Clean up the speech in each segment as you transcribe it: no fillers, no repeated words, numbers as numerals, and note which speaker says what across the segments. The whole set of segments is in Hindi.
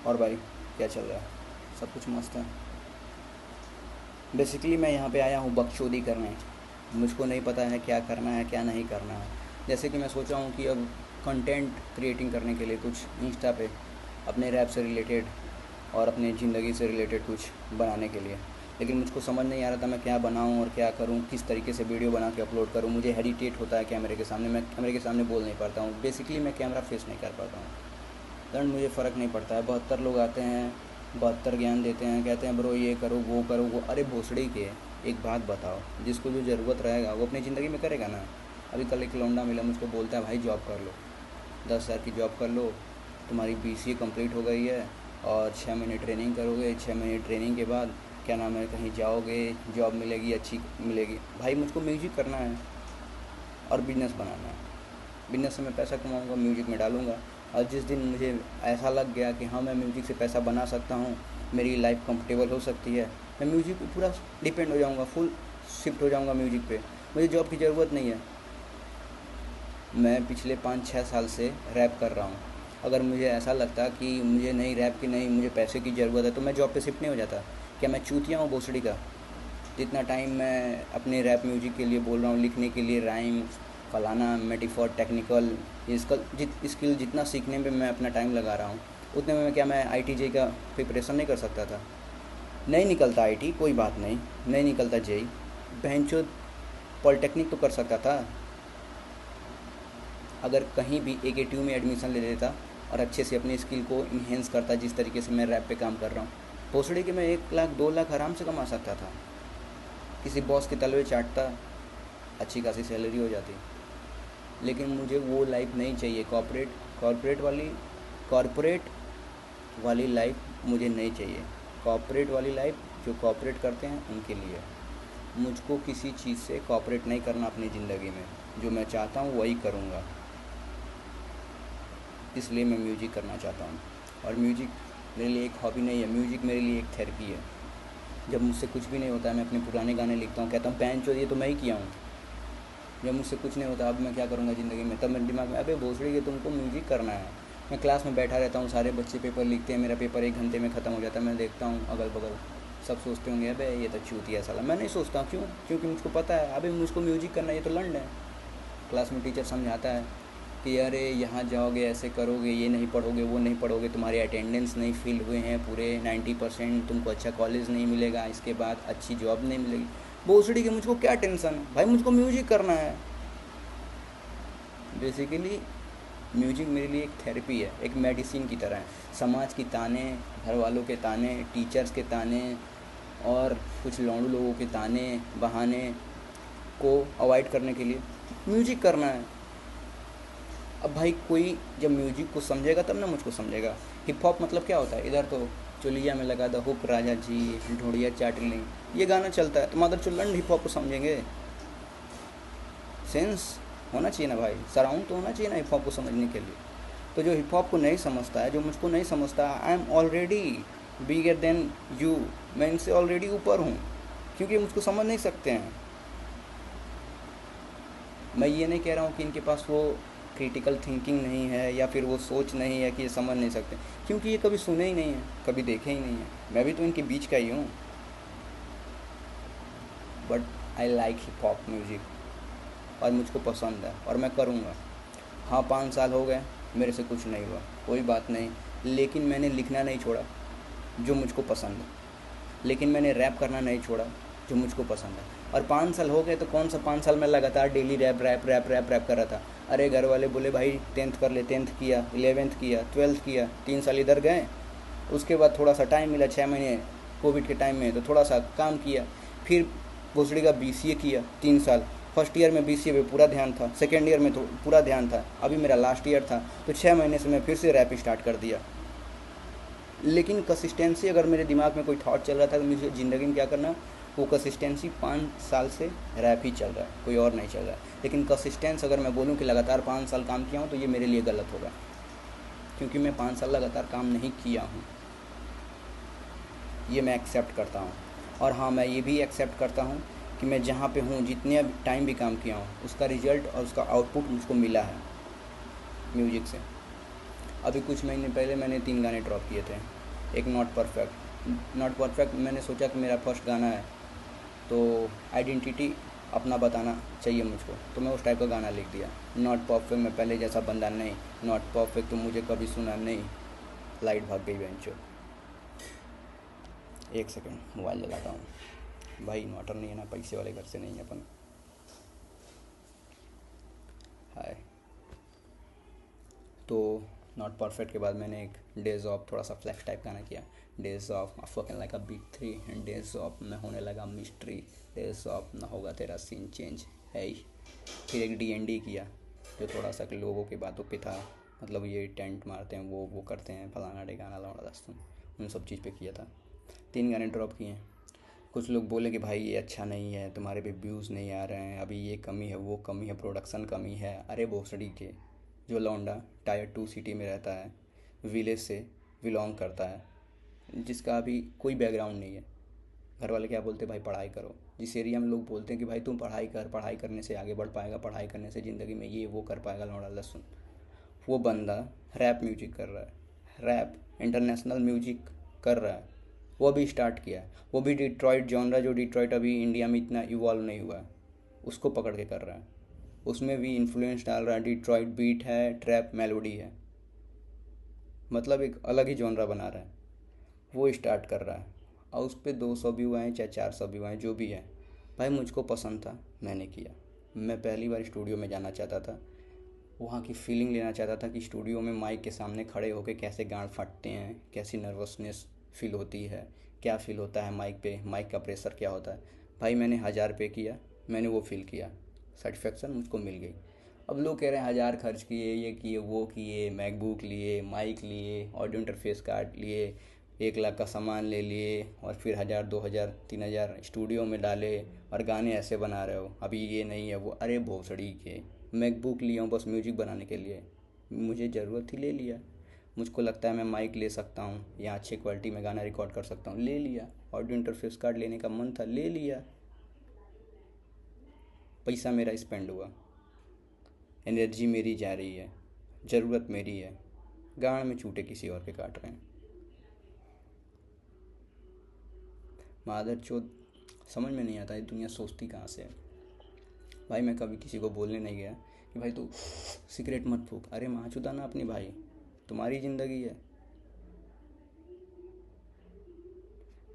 Speaker 1: और भाई क्या चल रहा है? सब कुछ मस्त है। बेसिकली मैं यहाँ पे आया हूँ बकचोदी करने। मुझको नहीं पता है क्या करना है क्या नहीं करना है। जैसे कि मैं सोचा हूँ कि अब कंटेंट क्रिएटिंग करने के लिए कुछ इंस्टा पे अपने रैप से रिलेटेड और अपनी ज़िंदगी से रिलेटेड कुछ बनाने के लिए। लेकिन मुझको समझ नहीं आ रहा था मैं क्या बनाऊँ और क्या करूँ, किस तरीके से वीडियो बना के अपलोड करूँ। मुझे हेडिटेट होता है कैमरे के सामने, मैं कैमरे के सामने बोल नहीं पाता हूँ। बेसिकली मैं कैमरा फेस नहीं कर पाता हूँ। दंड मुझे फ़र्क नहीं पड़ता है। 72 लोग आते हैं, 72 ज्ञान देते हैं, कहते हैं ब्रो ये करो वो। अरे भोसड़ी के, एक बात बताओ, जिसको जो ज़रूरत रहेगा वो अपनी ज़िंदगी में करेगा ना। अभी कल एक लौंडा मिला, मुझको बोलता है भाई जॉब कर लो, 10,000 की जॉब कर लो, तुम्हारी BCA कंप्लीट हो गई है और 6 महीने ट्रेनिंग करोगे, 6 महीने ट्रेनिंग के बाद क्या नाम है कहीं जाओगे, जॉब मिलेगी, अच्छी मिलेगी। भाई मुझको म्यूजिक करना है और बिजनेस बनाना है। बिजनेस से मैं पैसा कमाऊंगा, म्यूजिक में डालूंगा। और जिस दिन मुझे ऐसा लग गया कि हाँ मैं म्यूजिक से पैसा बना सकता हूँ, मेरी लाइफ कंफर्टेबल हो सकती है, मैं म्यूजिक पे पूरा डिपेंड हो जाऊँगा, फुल शिफ्ट हो जाऊँगा म्यूजिक पे। मुझे जॉब की ज़रूरत नहीं है। मैं पिछले 5-6 साल से रैप कर रहा हूँ। अगर मुझे ऐसा लगता कि मुझे नहीं रैप की नहीं, मुझे पैसे की ज़रूरत है, तो मैं जॉब पे शिफ्ट नहीं हो जाता। क्या मैं चूतिया हूँ भोसड़ी का? जितना टाइम मैं अपने रैप म्यूजिक के लिए बोल रहा हूँ, लिखने के लिए राइम फलाना मेटाफर टेक्निकल इसका स्किल जितना सीखने में मैं अपना टाइम लगा रहा हूँ, उतने में क्या मैं IIT JEE का प्रिपरेशन नहीं कर सकता था? नहीं निकलता IT, कोई बात नहीं, नहीं निकलता JEE, बहनचोद पॉलिटेक्निक तो कर सकता था। अगर कहीं भी AKTU में एडमिशन ले लेता और अच्छे से अपनी स्किल को इन्हेंस करता, जिस तरीके से मैं रैप पे काम कर रहा हूँ, भोसड़ी के मैं 1 लाख 2 लाख आराम से कमा सकता था। किसी बॉस के तलवे चाटता, अच्छी खासी सैलरी हो जाती। लेकिन मुझे वो लाइफ नहीं चाहिए। कॉरपोरेट वाली लाइफ मुझे नहीं चाहिए। कॉरपोरेट वाली लाइफ जो कॉपरेट करते हैं उनके लिए। मुझको किसी चीज़ से कॉपरेट नहीं करना अपनी ज़िंदगी में। जो मैं चाहता हूँ वही करूँगा। इसलिए मैं म्यूजिक करना चाहता हूँ। और म्यूजिक मेरे लिए एक हॉबी नहीं है, म्यूजिक मेरे लिए एक थेरेपी है। जब मुझसे कुछ भी नहीं होता है, मैं अपने पुराने गाने लिखता हूँ, कहता हूँ पैन चोद ये तो मैं ही किया हूँ। जब मुझसे कुछ नहीं होता, अब मैं क्या करूँगा ज़िंदगी में, तब मेरे दिमाग में अबे भोसड़ी के तुमको म्यूजिक करना है। मैं क्लास में बैठा रहता हूँ, सारे बच्चे पेपर लिखते हैं, मेरा पेपर 1 घंटे में ख़त्म हो जाता है। मैं देखता हूँ अगल बगल, सब सोचते होंगे अबे ये तो चूतिया साला। मैं नहीं सोचता। क्यों? क्योंकि मुझको पता है अबे मुझको म्यूजिक करना, ये तो लंड है। क्लास में टीचर समझाता है कि अरे यहाँ जाओगे ऐसे करोगे, ये नहीं पढ़ोगे वो नहीं पढ़ोगे, तुम्हारे अटेंडेंस नहीं फिल हुए हैं पूरे 90%, तुमको अच्छा कॉलेज नहीं मिलेगा, इसके बाद अच्छी जॉब नहीं मिलेगी। भोसड़ी के मुझको क्या टेंशन है भाई, मुझको म्यूजिक करना है। बेसिकली म्यूजिक मेरे लिए एक थेरेपी है, एक मेडिसिन की तरह है। समाज की ताने, घर वालों के ताने, टीचर्स के ताने और कुछ लौंडू लोगों के ताने बहाने को अवॉइड करने के लिए म्यूजिक करना है। अब भाई कोई जब म्यूजिक को समझेगा तब ना मुझको समझेगा। हिप हॉप मतलब क्या होता है? इधर तो चोलिया में लगा दो हुक राजा जी ढोड़िया चाट लें, ये गाना चलता है, तो मदर चुल्लन हिप हॉप को समझेंगे? सेंस होना चाहिए ना भाई, सराउंड तो होना चाहिए ना हिप हॉप को समझने के लिए। तो जो हिप हॉप को नहीं समझता है, जो मुझको नहीं समझता, I am already bigger than you. मैं इनसे ऑलरेडी ऊपर हूँ, क्योंकि मुझको समझ नहीं सकते हैं। मैं ये नहीं कह रहा हूँ कि इनके पास वो क्रिटिकल थिंकिंग नहीं है या फिर वो सोच नहीं है कि ये समझ नहीं सकते, क्योंकि ये कभी सुने ही नहीं है, कभी देखे ही नहीं है। मैं भी तो इनके बीच का ही हूँ। But I like hip hop music और मुझको पसंद है और मैं करूँगा। हाँ 5 साल हो गए, मेरे से कुछ नहीं हुआ, कोई बात नहीं, लेकिन मैंने लिखना नहीं छोड़ा जो मुझको पसंद है। लेकिन मैंने रैप करना नहीं छोड़ा जो मुझको पसंद है। और 5 साल हो गए तो कौन सा 5 साल मैं लगातार daily rap rap rap rap rap कर रहा था। अरे घर वाले बोले भाई 10th कर ले, 10th किया, 11th किया, 12th किया, 3 साल इधर गए। उसके बाद थोड़ा सा टाइम मिला 6 महीने कोविड के टाइम में, तो थोड़ा सा काम किया। फिर भोसड़ी का BCA किया 3 साल। फर्स्ट ईयर में BCA पे पूरा ध्यान था, सेकेंड ईयर में तो पूरा ध्यान था, अभी मेरा लास्ट ईयर था, तो 6 महीने से मैं फिर से रैप स्टार्ट कर दिया। लेकिन कंसिस्टेंसी, अगर मेरे दिमाग में कोई थॉट चल रहा था तो मुझे ज़िंदगी में क्या करना, वो कंसिस्टेंसी 5 साल से रैप ही चल रहा है, कोई और नहीं चल रहा है। लेकिन कंसिस्टेंस अगर मैं बोलूँ कि लगातार 5 साल काम किया हूँ, तो ये मेरे लिए गलत होगा, क्योंकि मैं 5 साल लगातार काम नहीं किया हूँ। ये मैं एक्सेप्ट करता हूँ। और हाँ मैं ये भी एक्सेप्ट करता हूँ कि मैं जहाँ पे हूँ, जितने टाइम भी काम किया हूँ, उसका रिजल्ट और उसका आउटपुट मुझको मिला है म्यूजिक से। अभी कुछ महीने पहले मैंने 3 गाने ड्रॉप किए थे। एक नॉट परफेक्ट मैंने सोचा कि मेरा फर्स्ट गाना है, तो आइडेंटिटी अपना बताना चाहिए मुझको, तो मैं उस टाइप का गाना लिख दिया। नॉट परफेक्ट, मैं पहले जैसा बंदा नहीं, नॉट परफेक्ट तो मुझे कभी सुना नहीं। लाइट भाग गई बेंचो। एक सेकंड मोबाइल जलाता हूँ भाई, इन्वर्टर नहीं है ना, पैसे वाले घर से नहीं है अपन। हाय। तो नॉट परफेक्ट के बाद मैंने एक डेज ऑफ, थोड़ा सा फ्लैक्स टाइप गाना किया। Days of fucking like a big three, days of में होने लगा मिस्ट्री, डेज ऑफ ना होगा तेरा सीन चेंज है। फिर एक D&D किया, जो थोड़ा सा लोगों की बातों पे था, मतलब ये टेंट मारते हैं, वो करते हैं, फलाना ढिकाना लौड़ा दस्तून, उन सब चीज़ पे किया था। 3 गाने ड्रॉप किए हैं। कुछ लोग बोले कि भाई ये अच्छा नहीं है, तुम्हारे पे व्यूज़ नहीं आ रहे हैं, अभी ये कमी है, वो कमी है, प्रोडक्शन कमी है। अरे भोसड़ी के, जो लौंडा टायर 2 सिटी में रहता है, विलेज से बिलोंग करता है, जिसका अभी कोई बैकग्राउंड नहीं है, घर वाले क्या बोलते हैं, भाई पढ़ाई करो। जिस एरिया में लोग बोलते हैं कि भाई तुम पढ़ाई कर, पढ़ाई करने से आगे बढ़ पाएगा, पढ़ाई करने से ज़िंदगी में ये वो कर पाएगा, लौड़ा लहसुन, वो बंदा रैप म्यूजिक कर रहा है, रैप इंटरनेशनल म्यूजिक कर रहा है। वो भी स्टार्ट किया है, वो भी डिट्रॉइट जॉनरा, जो डिट्रॉइट अभी इंडिया में इतना इवॉल्व नहीं हुआ है, उसको पकड़ के कर रहा है। उसमें भी इन्फ्लुएंस डाल रहा है, डिट्रॉइट बीट है, ट्रैप मेलोडी है, मतलब एक अलग ही जॉनरा बना रहा है। वो स्टार्ट कर रहा है और उस पर 200 व्यू आए चाहे 400 व्यू आए, जो भी है भाई, मुझको पसंद था, मैंने किया। मैं पहली बार स्टूडियो में जाना चाहता था, वहाँ की फीलिंग लेना चाहता था कि स्टूडियो में माइक के सामने खड़े होकर कैसे गांड फटते हैं, कैसी नर्वसनेस फील होती है, क्या फ़ील होता है माइक पे, माइक का प्रेशर क्या होता है। भाई मैंने 1000 पे किया, मैंने वो फील किया, सेटिस्फेक्शन मुझको मिल गई। अब लोग कह रहे हैं 1000 खर्च किए, ये किए, वो किए, मैकबुक लिए, माइक लिए, ऑडियो इंटरफेस कार्ड लिए, 1 लाख का सामान ले लिए, और फिर 1000 2000 3000 स्टूडियो में डाले, और गाने ऐसे बना रहे हो, अभी ये नहीं है वो। अरे भोसड़ी के, मैकबुक लिया हूँ बस म्यूजिक बनाने के लिए, मुझे ज़रूरत थी ले लिया। मुझको लगता है मैं माइक ले सकता हूँ, या अच्छी क्वालिटी में गाना रिकॉर्ड कर सकता हूँ, ले लिया। ऑडियो इंटरफेस कार्ड लेने का मन था, ले लिया। पैसा मेरा स्पेंड हुआ, एनर्जी मेरी जा रही है, ज़रूरत मेरी है, गाड़ में चूटे किसी और के काट रहे हैं। मादर चोद, समझ में नहीं आता है दुनिया सोचती कहाँ से है। भाई मैं कभी किसी को बोलने नहीं गया कि भाई तू सिगरेट मत फूक, अरे माँ चुदा ना अपनी भाई, तुम्हारी ज़िंदगी है।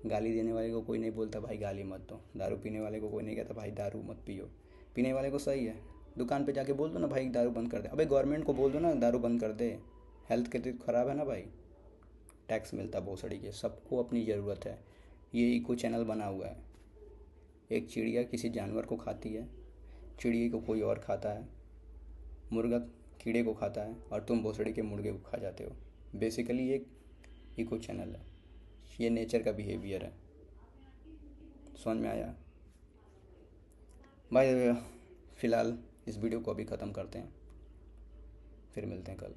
Speaker 1: गाली देने वाले को कोई नहीं बोलता भाई गाली मत दो, दारू पीने वाले को कोई नहीं कहता भाई दारू मत पियो। पीने वाले को सही है, दुकान पे जाके बोल दो ना भाई दारू बंद कर दे, अबे गवर्नमेंट को बोल दो ना दारू बंद कर दे, हेल्थ के तो ख़राब है ना भाई, टैक्स मिलता भोसड़ी के। सबको अपनी ज़रूरत है, ये इको चैनल बना हुआ है। एक चिड़िया किसी जानवर को खाती है, चिड़िया को कोई और खाता है, मुर्गा कीड़े को खाता है, और तुम भोसड़ी के मुर्गे को खा जाते हो। बेसिकली एक इको चैनल है, ये नेचर का बिहेवियर है। समझ में आया भाई? फ़िलहाल इस वीडियो को अभी ख़त्म करते हैं, फिर मिलते हैं कल।